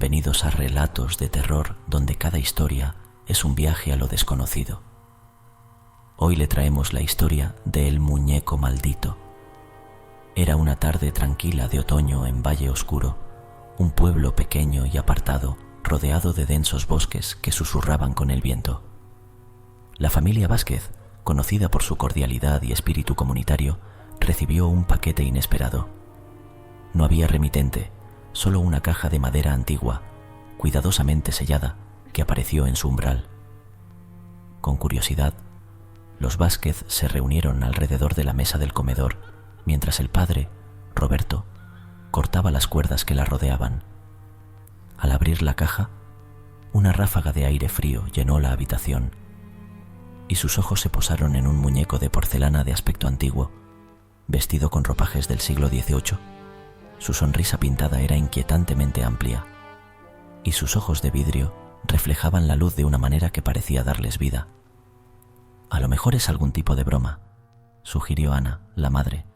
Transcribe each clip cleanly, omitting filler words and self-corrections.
Bienvenidos a Relatos de Terror, donde cada historia es un viaje a lo desconocido. Hoy le traemos la historia de El Muñeco Maldito. Era una tarde tranquila de otoño en Valle Oscuro, un pueblo pequeño y apartado, rodeado de densos bosques que susurraban con el viento. La familia Vázquez, conocida por su cordialidad y espíritu comunitario, recibió un paquete inesperado. No había remitente, solo una caja de madera antigua, cuidadosamente sellada, que apareció en su umbral. Con curiosidad, los Vázquez se reunieron alrededor de la mesa del comedor, mientras el padre, Roberto, cortaba las cuerdas que la rodeaban. Al abrir la caja, una ráfaga de aire frío llenó la habitación, y sus ojos se posaron en un muñeco de porcelana de aspecto antiguo, vestido con ropajes del siglo XVIII. Su sonrisa pintada era inquietantemente amplia, y sus ojos de vidrio reflejaban la luz de una manera que parecía darles vida. «A lo mejor es algún tipo de broma», sugirió Ana, la madre,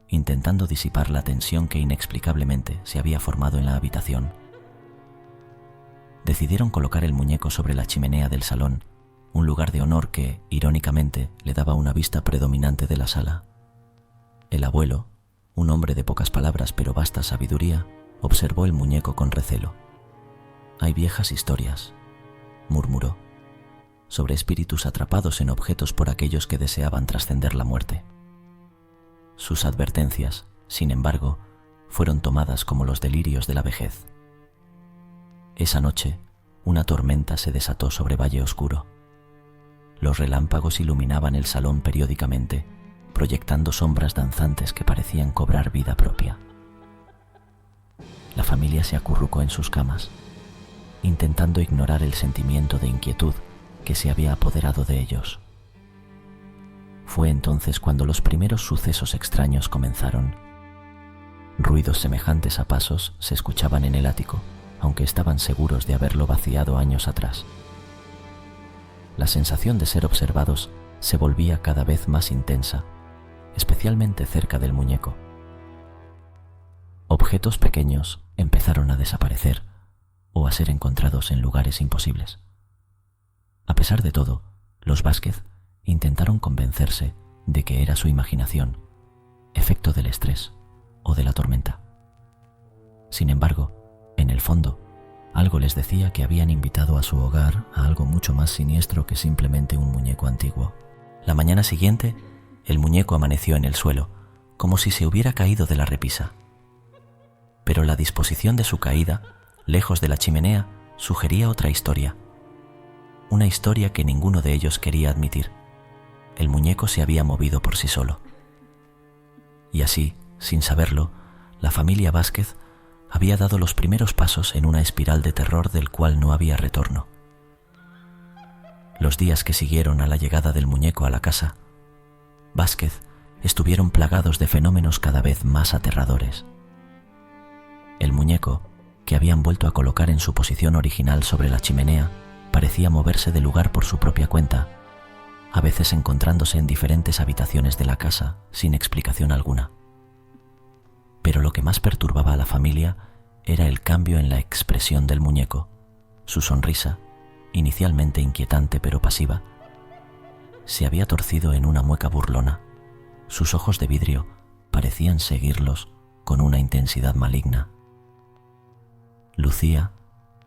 intentando disipar la tensión que inexplicablemente se había formado en la habitación. Decidieron colocar el muñeco sobre la chimenea del salón, un lugar de honor que, irónicamente, le daba una vista predominante de la sala. El abuelo, un hombre de pocas palabras pero vasta sabiduría, observó el muñeco con recelo. «Hay viejas historias», murmuró, «sobre espíritus atrapados en objetos por aquellos que deseaban trascender la muerte». Sus advertencias, sin embargo, fueron tomadas como los delirios de la vejez. Esa noche, una tormenta se desató sobre Valle Oscuro. Los relámpagos iluminaban el salón periódicamente, proyectando sombras danzantes que parecían cobrar vida propia. La familia se acurrucó en sus camas, intentando ignorar el sentimiento de inquietud que se había apoderado de ellos. Fue entonces cuando los primeros sucesos extraños comenzaron. Ruidos semejantes a pasos se escuchaban en el ático, aunque estaban seguros de haberlo vaciado años atrás. La sensación de ser observados se volvía cada vez más intensa, especialmente cerca del muñeco. Objetos pequeños empezaron a desaparecer o a ser encontrados en lugares imposibles. A pesar de todo, los Vázquez intentaron convencerse de que era su imaginación, efecto del estrés o de la tormenta. Sin embargo, en el fondo, algo les decía que habían invitado a su hogar a algo mucho más siniestro que simplemente un muñeco antiguo. La mañana siguiente, el muñeco amaneció en el suelo, como si se hubiera caído de la repisa. Pero la disposición de su caída, lejos de la chimenea, sugería otra historia. Una historia que ninguno de ellos quería admitir. El muñeco se había movido por sí solo. Y así, sin saberlo, la familia Vázquez había dado los primeros pasos en una espiral de terror del cual no había retorno. Los días que siguieron a la llegada del muñeco a la casa, Vázquez estuvieron plagados de fenómenos cada vez más aterradores. El muñeco, que habían vuelto a colocar en su posición original sobre la chimenea, parecía moverse de lugar por su propia cuenta, a veces encontrándose en diferentes habitaciones de la casa sin explicación alguna. Pero lo que más perturbaba a la familia era el cambio en la expresión del muñeco. Su sonrisa, inicialmente inquietante pero pasiva, se había torcido en una mueca burlona. Sus ojos de vidrio parecían seguirlos con una intensidad maligna. Lucía,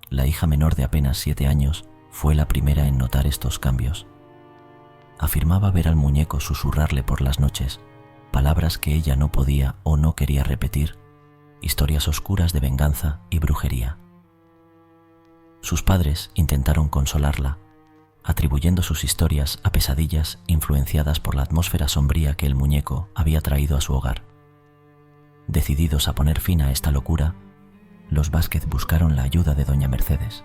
la hija menor de apenas 7 años, fue la primera en notar estos cambios. Afirmaba ver al muñeco susurrarle por las noches palabras que ella no podía o no quería repetir, historias oscuras de venganza y brujería. Sus padres intentaron consolarla, atribuyendo sus historias a pesadillas influenciadas por la atmósfera sombría que el muñeco había traído a su hogar. Decididos a poner fin a esta locura, los Vázquez buscaron la ayuda de doña Mercedes,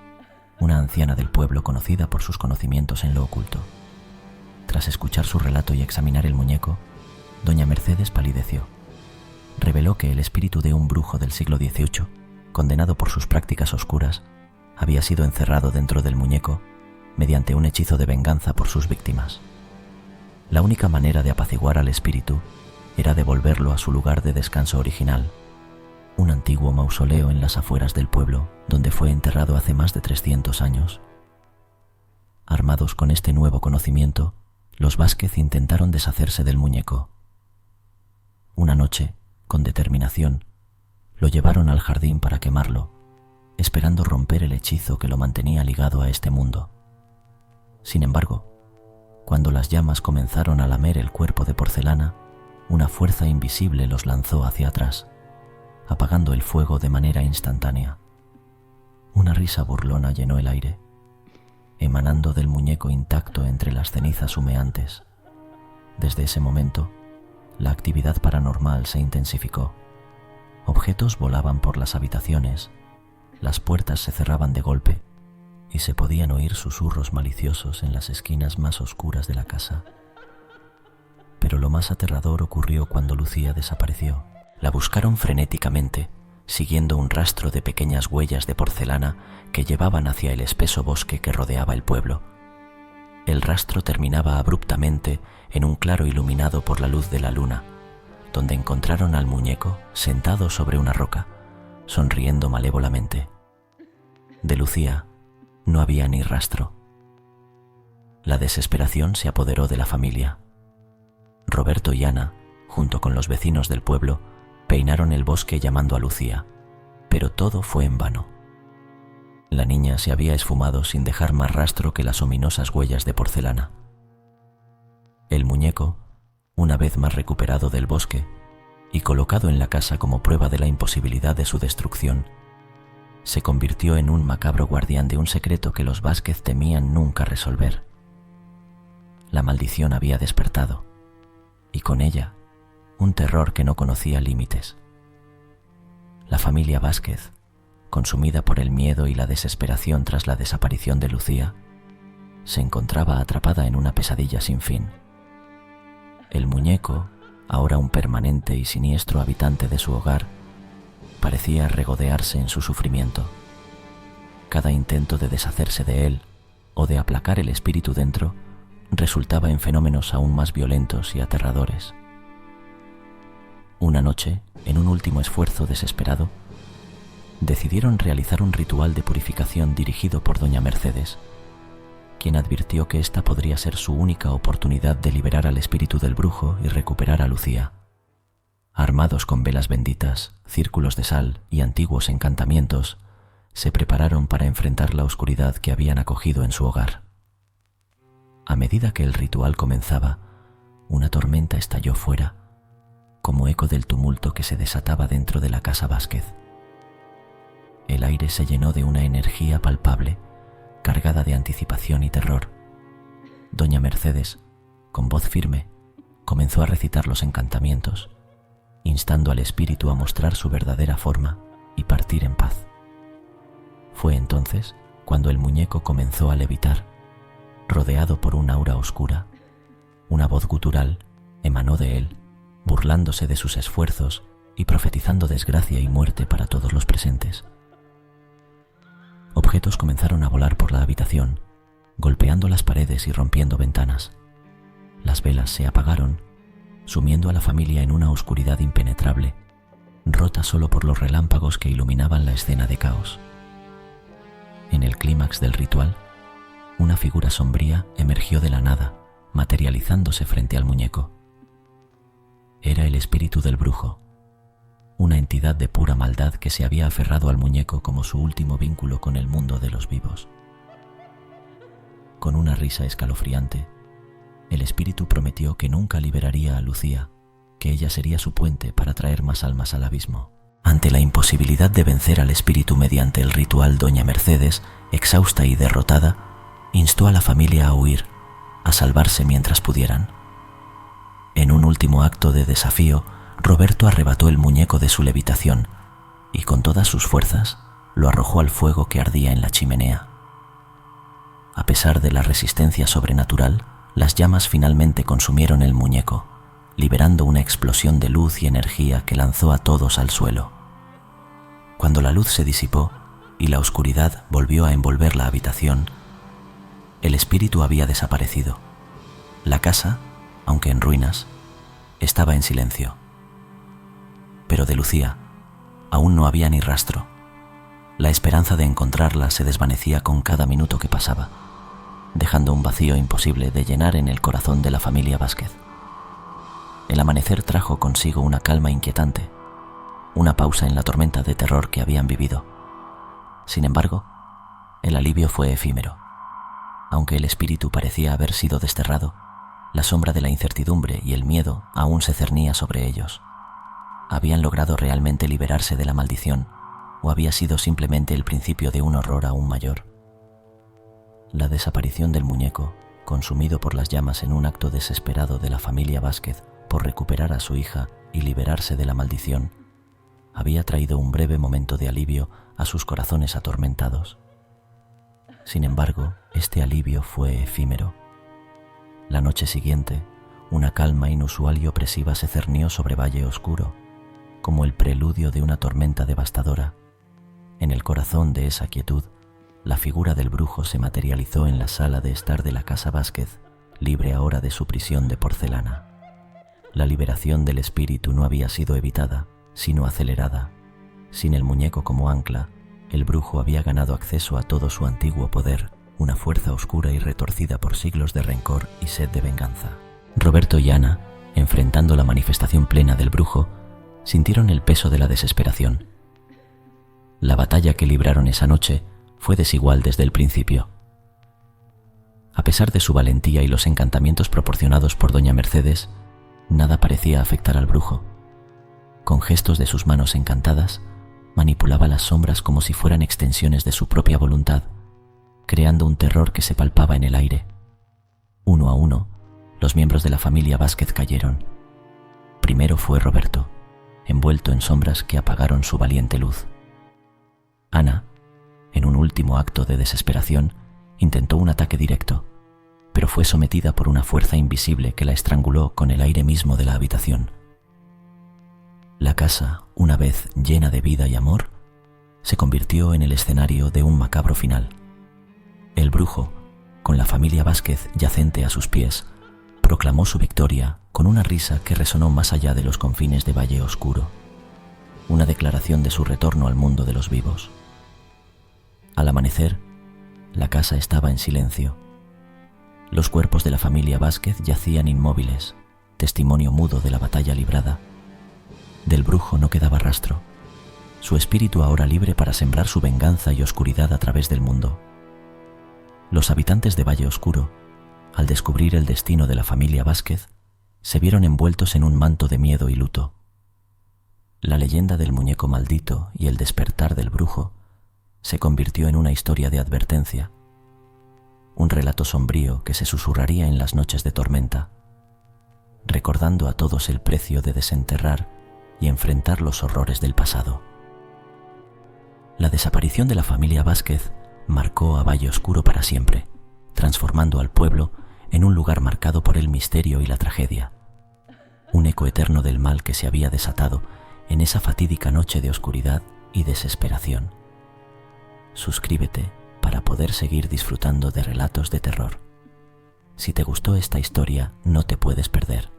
una anciana del pueblo conocida por sus conocimientos en lo oculto. Tras escuchar su relato y examinar el muñeco, doña Mercedes palideció. Reveló que el espíritu de un brujo del siglo XVIII, condenado por sus prácticas oscuras, había sido encerrado dentro del muñeco mediante un hechizo de venganza por sus víctimas. La única manera de apaciguar al espíritu era devolverlo a su lugar de descanso original, un antiguo mausoleo en las afueras del pueblo donde fue enterrado hace más de 300 años. Armados con este nuevo conocimiento, los Vázquez intentaron deshacerse del muñeco. Una noche, con determinación, lo llevaron al jardín para quemarlo, esperando romper el hechizo que lo mantenía ligado a este mundo. Sin embargo, cuando las llamas comenzaron a lamer el cuerpo de porcelana, una fuerza invisible los lanzó hacia atrás, apagando el fuego de manera instantánea. Una risa burlona llenó el aire, emanando del muñeco intacto entre las cenizas humeantes. Desde ese momento, la actividad paranormal se intensificó. Objetos volaban por las habitaciones, las puertas se cerraban de golpe y se podían oír susurros maliciosos en las esquinas más oscuras de la casa. Pero lo más aterrador ocurrió cuando Lucía desapareció. La buscaron frenéticamente, siguiendo un rastro de pequeñas huellas de porcelana que llevaban hacia el espeso bosque que rodeaba el pueblo. El rastro terminaba abruptamente en un claro iluminado por la luz de la luna, donde encontraron al muñeco sentado sobre una roca, sonriendo malévolamente. De Lucía no había ni rastro. La desesperación se apoderó de la familia. Roberto y Ana, junto con los vecinos del pueblo, peinaron el bosque llamando a Lucía, pero todo fue en vano. La niña se había esfumado sin dejar más rastro que las ominosas huellas de porcelana. El muñeco, una vez más recuperado del bosque y colocado en la casa como prueba de la imposibilidad de su destrucción, se convirtió en un macabro guardián de un secreto que los Vázquez temían nunca resolver. La maldición había despertado, y con ella un terror que no conocía límites. La familia Vázquez, consumida por el miedo y la desesperación tras la desaparición de Lucía, se encontraba atrapada en una pesadilla sin fin. El muñeco, ahora un permanente y siniestro habitante de su hogar, parecía regodearse en su sufrimiento. Cada intento de deshacerse de él o de aplacar el espíritu dentro resultaba en fenómenos aún más violentos y aterradores. Una noche, en un último esfuerzo desesperado, decidieron realizar un ritual de purificación dirigido por doña Mercedes, quien advirtió que esta podría ser su única oportunidad de liberar al espíritu del brujo y recuperar a Lucía. Armados con velas benditas, círculos de sal y antiguos encantamientos, se prepararon para enfrentar la oscuridad que habían acogido en su hogar. A medida que el ritual comenzaba, una tormenta estalló fuera, como eco del tumulto que se desataba dentro de la casa Vázquez. El aire se llenó de una energía palpable, cargada de anticipación y terror. Doña Mercedes, con voz firme, comenzó a recitar los encantamientos, instando al espíritu a mostrar su verdadera forma y partir en paz. Fue entonces cuando el muñeco comenzó a levitar, rodeado por un aura oscura. Una voz gutural emanó de él, burlándose de sus esfuerzos y profetizando desgracia y muerte para todos los presentes. Objetos comenzaron a volar por la habitación, golpeando las paredes y rompiendo ventanas. Las velas se apagaron, sumiendo a la familia en una oscuridad impenetrable, rota solo por los relámpagos que iluminaban la escena de caos. En el clímax del ritual, una figura sombría emergió de la nada, materializándose frente al muñeco. Era el espíritu del brujo, una entidad de pura maldad que se había aferrado al muñeco como su último vínculo con el mundo de los vivos. Con una risa escalofriante, el espíritu prometió que nunca liberaría a Lucía, que ella sería su puente para traer más almas al abismo. Ante la imposibilidad de vencer al espíritu mediante el ritual, doña Mercedes, exhausta y derrotada, instó a la familia a huir, a salvarse mientras pudieran. En un último acto de desafío, Roberto arrebató el muñeco de su levitación y con todas sus fuerzas lo arrojó al fuego que ardía en la chimenea. A pesar de la resistencia sobrenatural, las llamas finalmente consumieron el muñeco, liberando una explosión de luz y energía que lanzó a todos al suelo. Cuando la luz se disipó y la oscuridad volvió a envolver la habitación, el espíritu había desaparecido. La casa, aunque en ruinas, estaba en silencio. Pero de Lucía aún no había ni rastro. La esperanza de encontrarla se desvanecía con cada minuto que pasaba, dejando un vacío imposible de llenar en el corazón de la familia Vázquez. El amanecer trajo consigo una calma inquietante, una pausa en la tormenta de terror que habían vivido. Sin embargo, el alivio fue efímero. Aunque el espíritu parecía haber sido desterrado, la sombra de la incertidumbre y el miedo aún se cernía sobre ellos. ¿Habían logrado realmente liberarse de la maldición o había sido simplemente el principio de un horror aún mayor? La desaparición del muñeco, consumido por las llamas en un acto desesperado de la familia Vázquez por recuperar a su hija y liberarse de la maldición, había traído un breve momento de alivio a sus corazones atormentados. Sin embargo, este alivio fue efímero. La noche siguiente, una calma inusual y opresiva se cernió sobre Valle Oscuro, como el preludio de una tormenta devastadora. En el corazón de esa quietud, la figura del brujo se materializó en la sala de estar de la casa Vázquez, libre ahora de su prisión de porcelana. La liberación del espíritu no había sido evitada, sino acelerada. Sin el muñeco como ancla, el brujo había ganado acceso a todo su antiguo poder, una fuerza oscura y retorcida por siglos de rencor y sed de venganza. Roberto y Ana, enfrentando la manifestación plena del brujo, sintieron el peso de la desesperación. La batalla que libraron esa noche fue desigual desde el principio. A pesar de su valentía y los encantamientos proporcionados por doña Mercedes, nada parecía afectar al brujo. Con gestos de sus manos encantadas, manipulaba las sombras como si fueran extensiones de su propia voluntad, creando un terror que se palpaba en el aire. Uno a uno, los miembros de la familia Vázquez cayeron. Primero fue Roberto, envuelto en sombras que apagaron su valiente luz. Ana, en un último acto de desesperación, intentó un ataque directo, pero fue sometida por una fuerza invisible que la estranguló con el aire mismo de la habitación. La casa, una vez llena de vida y amor, se convirtió en el escenario de un macabro final. El brujo, con la familia Vázquez yacente a sus pies, proclamó su victoria con una risa que resonó más allá de los confines de Valle Oscuro, una declaración de su retorno al mundo de los vivos. Al amanecer, la casa estaba en silencio. Los cuerpos de la familia Vázquez yacían inmóviles, testimonio mudo de la batalla librada. Del brujo no quedaba rastro, su espíritu ahora libre para sembrar su venganza y oscuridad a través del mundo. Los habitantes de Valle Oscuro, al descubrir el destino de la familia Vázquez, se vieron envueltos en un manto de miedo y luto. La leyenda del muñeco maldito y el despertar del brujo se convirtió en una historia de advertencia, un relato sombrío que se susurraría en las noches de tormenta, recordando a todos el precio de desenterrar y enfrentar los horrores del pasado. La desaparición de la familia Vázquez marcó a Valle Oscuro para siempre, transformando al pueblo en un lugar marcado por el misterio y la tragedia, un eco eterno del mal que se había desatado en esa fatídica noche de oscuridad y desesperación. Suscríbete para poder seguir disfrutando de relatos de terror. Si te gustó esta historia, no te puedes perder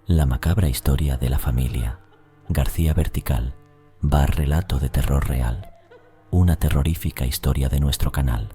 La macabra historia de la familia García Vertical, bar relato de terror real, una terrorífica historia de nuestro canal.